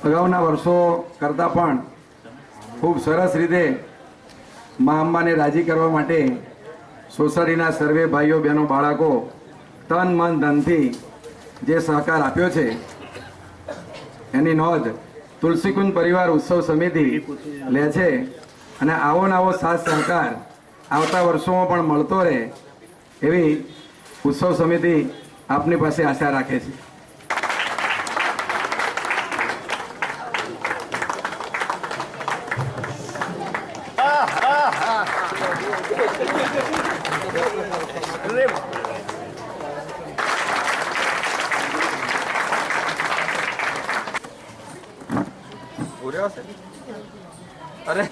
અગાઉના વર્ષો કરતાં પણ ખૂબ સરસ રીતે મા અંબાને રાજી કરવા માટે સોસાયટીના સર્વે ભાઈઓ બહેનો બાળકો તન મન ધનથી જે સહકાર આપ્યો છે એની નોંધ તુલસીકુંજ પરિવાર ઉત્સવ સમિતિ લે છે અને આવો નવો સાથ સહકાર આવતા વર્ષોમાં પણ મળતો રહે એવી ઉત્સવ સમિતિ આપની પાસે આશા રાખે છે. અરે